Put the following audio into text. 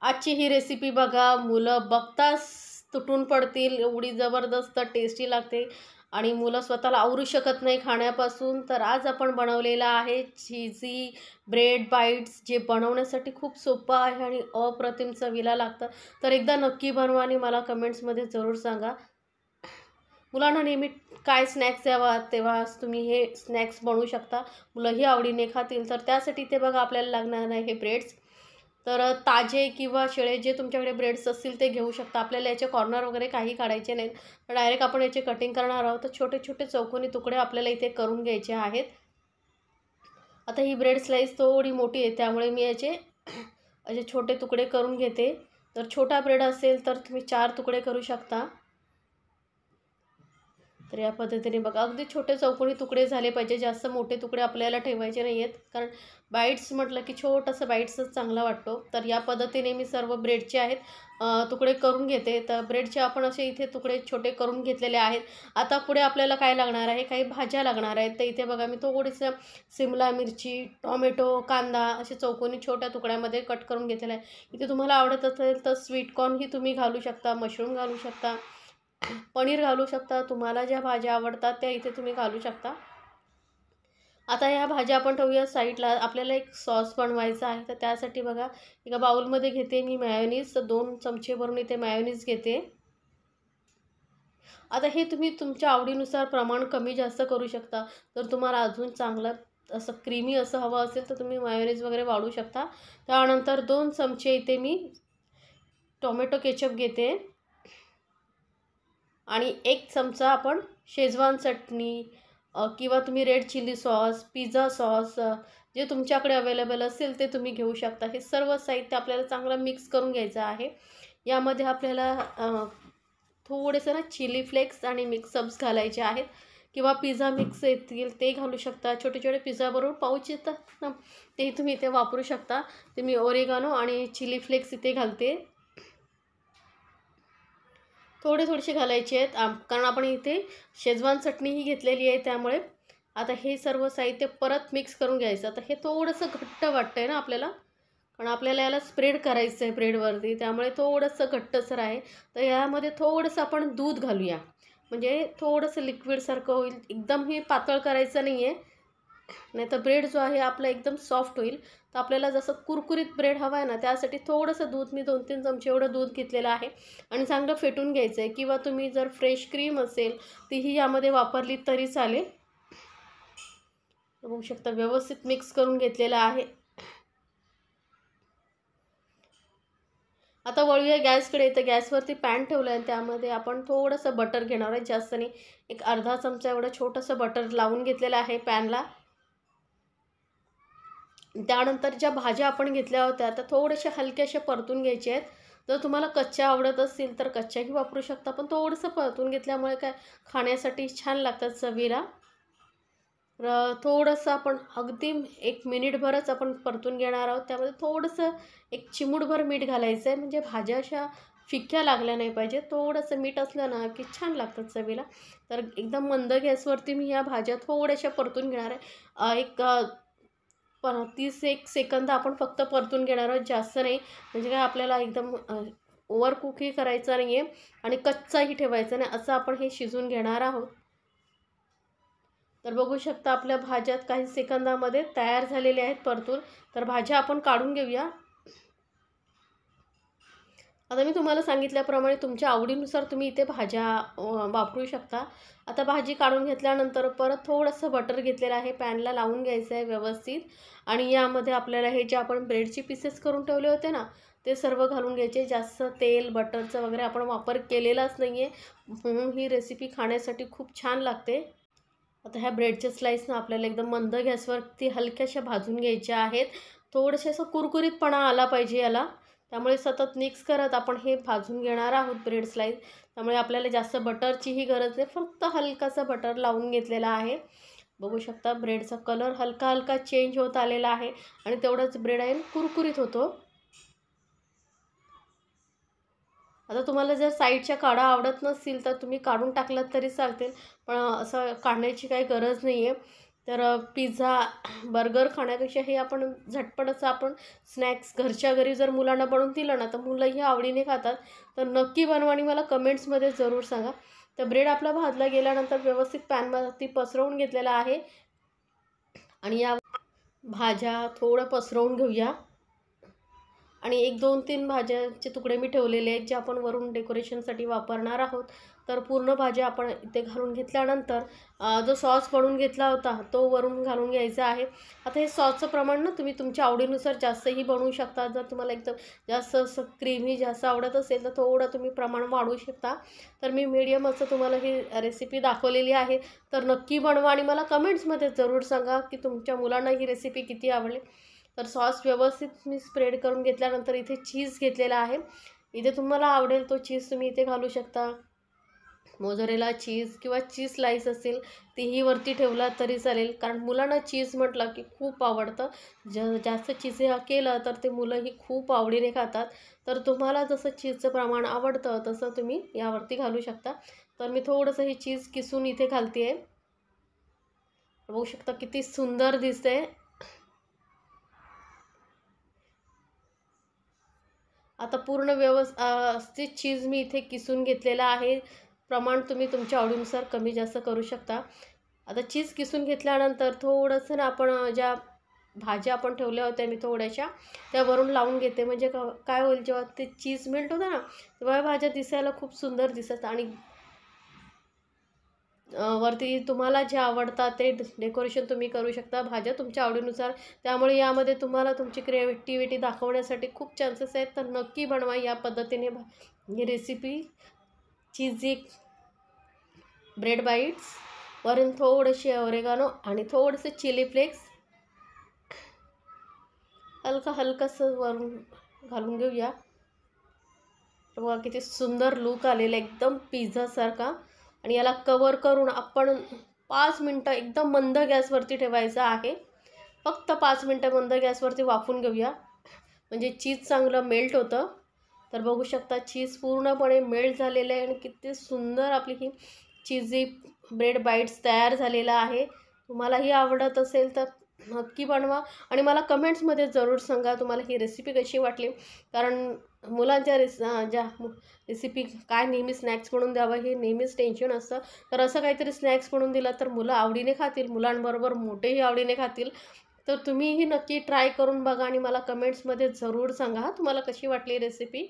आजची ही रेसिपी बघा, मुलं बघताच तुटून पडतील, एवढी जबरदस्त टेस्टी लागते आणि मुलं स्वतःला आवरू शकत नाही खाण्यापासून. तर आज आपण बनवलेला आहे चीझी ब्रेड बाईट्स, जे बनवण्यासाठी खूप सोपं आहे आणि अप्रतिम चवीला लागतं. तर एकदा नक्की बनवा आणि मला कमेंट्समध्ये जरूर सांगा. मुलांना नेहमी काय स्नॅक्स द्यावा तेव्हाच तुम्ही हे स्नॅक्स बनवू शकता, मुलंही आवडीने खातील. तर त्यासाठी ते बघा आपल्याला लागणार आहे हे ब्रेड्स. तर ताजे किंवा शिळे जे तुमच्याकडे ब्रेड्स असतील ते घेऊ शकता. आपल्याला याचे कॉर्नर वगैरे काही काढायचे नाहीत, तर डायरेक्ट आपण याचे कटिंग करणार आहोत. तर छोटे छोटे चौकोनी तुकडे आपल्याला इथे करून घ्यायचे आहेत. आता ही ब्रेड स्लाईस थोडी मोठी आहे, त्यामुळे मी याचे असे छोटे तुकडे करून घेते. तर छोटा ब्रेड असेल तर तुम्ही 4 तुकडे करू शकता. तर या पद्धतीने बघा, अगदी छोटे चौकोनी तुकडे झाले पाहिजे, जास्त मोठे तुकडे आपल्याला ठेवायचे नाही आहेत, कारण बाईट्स म्हटलं की छोटंसं बाईट्सच चांगला वाटतो. तर या पद्धतीने मी सर्व ब्रेडचे आहेत तुकडे करून घेते. तर ब्रेडचे आपण असे इथे तुकडे छोटे करून घेतलेले आहेत. आता पुढे आपल्याला काय लागणार आहे, काही भाज्या लागणार आहेत. तर इथे बघा, मी थोडीसं सिमला मिरची, टॉमॅटो, कांदा असे चौकोनी छोट्या तुकड्यामध्ये कट करून घेतलेला आहे. इथे तुम्हाला आवडत असेल तर स्वीट कॉर्नही तुम्ही घालू शकता, मशरूम घालू शकता, पनीर घालू शकता. तुम्हाला ज्या भाज्या आवडतात त्या इथे तुम्ही घालू शकता. आता ह्या भाज्या आपण ठेवूया साईडला. आपल्याला एक सॉस बनवायचा आहे, तर त्यासाठी बघा एका बाउलमध्ये घेते मी मेयोनीज. 2 चमचे भरून इथे मेयोनीज घेते. आता हे तुम्ही तुमच्या आवडीनुसार प्रमाण कमी जास्त करू शकता. जर तुम्हाला अजून चांगलं असं क्रीमी असं हवं असेल तर तुम्ही मेयोनीज वगैरे वाढवू शकता. त्यानंतर 2 चमचे इथे मी टोमॅटो केचप घेते आणि 1 चमचा आपण शेजवान चटणी किंवा तुम्ही red chilli sauce, pizza sauce जे तुमच्याकडे अवेलेबल असेल ते तुम्ही घेऊ शकता. हे सर्व साहित्य आपल्याला चांगलं मिक्स करून घ्यायचं आहे. यामध्ये आपल्याला थोडेसे ना चिली फ्लेक्स आणि मिक्सअप्स घालायचे आहेत, किंवा पिझ्झा मिक्स येतील ते घालू शकता. छोटे छोटे पिझ्झाबरोबर पाऊच येतात ना, ते तुम्ही इथे वापरू शकता. ते मी ओरिगानो आणि चिली फ्लेक्स इथे घालते. थोडेसे घालायचे आहेत, कारण आपण इथे शेजवान चटणीही घेतलेली आहे. त्यामुळे आता हे सर्व साहित्य परत मिक्स करून घ्यायचं. आता हे थोडंसं घट्ट वाटतं आहे ना आपल्याला, कारण आपल्याला याला स्प्रेड करायचं आहे ब्रेडवरती, त्यामुळे थोडंसं घट्टसर आहे. तर यामध्ये थोडंसं आपण दूध घालूया, म्हणजे थोडंसं लिक्विडसारखं होईल. एकदमही पातळ करायचं नाही आहे, नाही तर ब्रेड जो आहे आपला एकदम सॉफ्ट होईल. तर आपल्याला जसं कुरकुरीत ब्रेड हवा आहे ना, त्यासाठी थोडंसं दूध, मी 2-3 चमचे एवढं दूध घेतलेलं आहे आणि चांगलं फेटून घ्यायचं आहे. किंवा तुम्ही जर फ्रेश क्रीम असेल तीही यामध्ये वापरली तरी चालेल. बघू शकता व्यवस्थित मिक्स करून घेतलेलं आहे. आता वळूया गॅसकडे. तर गॅसवरती पॅन ठेवलं आहे आणि त्यामध्ये आपण थोडंसं बटर घेणार आहे, जास्त नाही, एक अर्धा चमचा एवढं छोटंसं बटर लावून घेतलेलं आहे पॅनला. त्यानंतर ज्या भाज्या आपण घेतल्या होत्या त्या थोड्याशा हलक्याशा परतून घ्यायच्या आहेत. जर तुम्हाला कच्च्या आवडत असतील तर कच्च्याही वापरू शकता, पण थोडंसं परतून घेतल्यामुळे काय खाण्यासाठी छान लागतात चवीला. थोडंसं आपण अगदी 1 मिनिटभरच आपण परतून घेणार आहोत. त्यामध्ये थोडंसं एक चिमूटभर मीठ घालायचं आहे, म्हणजे भाज्या अशा फिक्क्या लागल्या नाही पाहिजे. थोडंसं मीठ असलं ना की छान लागतात चवीला. तर एकदम मंद गॅसवरती मी या भाज्या थोड्याशा परतून घेणार आहे. एक 30 सेकंद आपण फक्त परतून घेणार आहोत, जास्त नाही. म्हणजे काय आपल्याला एकदम ओव्हर कुकही करायचं नाही आहे आणि कच्चाही ठेवायचा नाही, असं आपण हे शिजवून घेणार आहोत. तर बघू शकता आपल्या भाज्यात काही सेकंदामध्ये तयार झालेल्या आहेत परतून. तर भाज्या आपण काढून घेऊया. आता मी तुम्हाला सांगितल्याप्रमाणे तुमच्या आवडीनुसार तुम्ही इथे भाज्या वापरू शकता. आता भाजी काढून घेतल्यानंतर परत थोडंसं बटर घेतलेलं आहे, पॅनला लावून घ्यायचं आहे व्यवस्थित. आणि यामध्ये आपल्याला हे जे आपण ब्रेडचे पीसेस करून ठेवले होते ना, ते सर्व घालून घ्यायचे. जास्त तेल बटरचं वगैरे आपण वापर केलेलाच नाही आहे, म्हणून ही रेसिपी खाण्यासाठी खूप छान लागते. आता ह्या ब्रेडच्या स्लाईसना आपल्याला एकदम मंद गॅसवरती हलक्याशा भाजून घ्यायच्या आहेत. थोडेसे असं कुरकुरीतपणा आला पाहिजे याला, त्यामुळे सतत मिक्स करत आपण हे भाजून घेणार आहोत ब्रेड स्लाईस. त्यामुळे आपल्याला जास्त बटरचीही गरज नाही, फक्त हलकासा बटर लावून घेतलेला आहे. बघू शकता ब्रेडचा कलर हलका हलका चेंज होत आलेला आहे आणि तेवढंच ब्रेड आहे कुरकुरीत होतो. आता तुम्हाला जर साईडच्या काढा आवडत नसतील तर तुम्ही काढून टाकलात तरी चालतील, पण असं काढण्याची काही गरज नाही आहे. तर पिझ्झा, बर्गर खाण्यापेक्षा हे आपण झटपट असं आपण स्नॅक्स घरच्या घरी जर मुलांना बनवून दिलं ना, तर मुलंही आवडीने खातात. तर नक्की बनवा आणि मला कमेंट्समध्ये जरूर सांगा. तर ब्रेड आपला भाजला गेल्यानंतर व्यवस्थित पॅनवरती पसरवून घेतलेला आहे आणि या भाज्या थोडं पसरवून घेऊया आणि 1, 2, 3 भाज्याचे तुकडे मी ठेवलेले आहेत, जे आपण वरून डेकोरेशनसाठी वापरणार आहोत. तर पूर्ण भाज्या आपण इथे घालून घेतल्यानंतर जो सॉस बनवून घेतला होता, तो वरून घालून घ्यायचा आहे. आता हे सॉसचं प्रमाण ना तुम्ही तुमच्या आवडीनुसार जास्तही बनवू शकता. जर तुम्हाला एकदम जास्त असं क्रीमी जास्त आवडत असेल, तर थोडं तुम्ही प्रमाण वाढवू शकता. तर मी मीडियम असं तुम्हाला ही रेसिपी दाखवलेली आहे. तर नक्की बनवा आणि मला कमेंट्समध्ये जरूर सांगा की तुमच्या मुलांना ही रेसिपी किती आवडली. तर सॉस व्यवस्थित मी स्प्रेड करून घेतल्यानंतर इथे चीज घेतलेला आहे. इथे तुम्हाला आवडेल तो चीज तुम्ही इथे घालू शकता. मोझरेला चीज किंवा चीज स्लाईस असेल तीही वरती ठेवला तरी चालेल, कारण मुलांना चीज म्हटलं की खूप आवडतं. जास्त चीज केलं तर ते मुलंही खूप आवडीने खातात. तर तुम्हाला जसं चीजचं प्रमाण आवडतं तसं तुम्ही यावरती घालू शकता. तर मी थोडंसं ही चीज किसून इथे घालते आहे. बघू शकता किती सुंदर दिसते. आता पूर्ण व्यवस्थित चीज मी इथे किसून घेतलेला आहे. प्रमाण तुम्ही तुमच्या आवडीनुसार कमी जास्त करू शकता. आता चीज किसून घेतल्यानंतर थोडंसं ना आपण ज्या भाज्या आपण ठेवल्या होत्या मी थोड्याशा, त्या वरून लावून घेते. म्हणजे काय होईल, जेव्हा ते चीज मेल्ट होतं ना, तेव्हा या भाज्या दिसायला खूप सुंदर दिसतात आणि वरती तुम्हाला जे आवडतात ते डेकोरेशन तुम्ही करू शकता भाज्या तुमच्या आवडीनुसार. त्यामुळे यामध्ये तुम्हाला तुमची क्रिएटिव्हिटी दाखवण्यासाठी खूप चान्सेस आहेत. तर नक्की बनवा या पद्धतीने ही रेसिपी. चीजी ब्रेड बाईट्स, वरून थोडेसे ऑरेगानो आणि थोडेसे चिली फ्लेक्स हलकंसं वरून घालून घेऊया. बघा किती सुंदर लूक आलेला एकदम पिझ्झासारखा. आणि याला कवर करून आपण 5 मिनटं एकदम मंद गॅसवरती ठेवायचं आहे. फक्त 5 मिनटं मंद गॅसवरती वाफवून घेऊया, म्हणजे चीज चांगलं मेल्ट होतं. तर बघू शकता चीज पूर्णपणे मेल्ट झालेलं आहे आणि किती सुंदर आपली ही चीजी ब्रेड बाईट्स तयार झालेला आहे. तुम्हालाही आवडत असेल तर नक्की बनवा आणि मला कमेंट्समध्ये जरूर सांगा तुम्हाला ही रेसिपी कशी वाटली. कारण मुलांच्या ज्या रेसिपी काय नेहमी स्नॅक्स बनवून द्यावं हे नेहमीच टेन्शन असतं. तर असं काहीतरी स्नॅक्स बनवून दिलं तर मुलं आवडीने खातील, मुलांबरोबर मोठेही आवडीने खातील. तर तुम्हीही नक्की ट्राय करून बघा आणि मला कमेंट्समध्ये जरूर सांगा तुम्हाला कशी वाटली रेसिपी.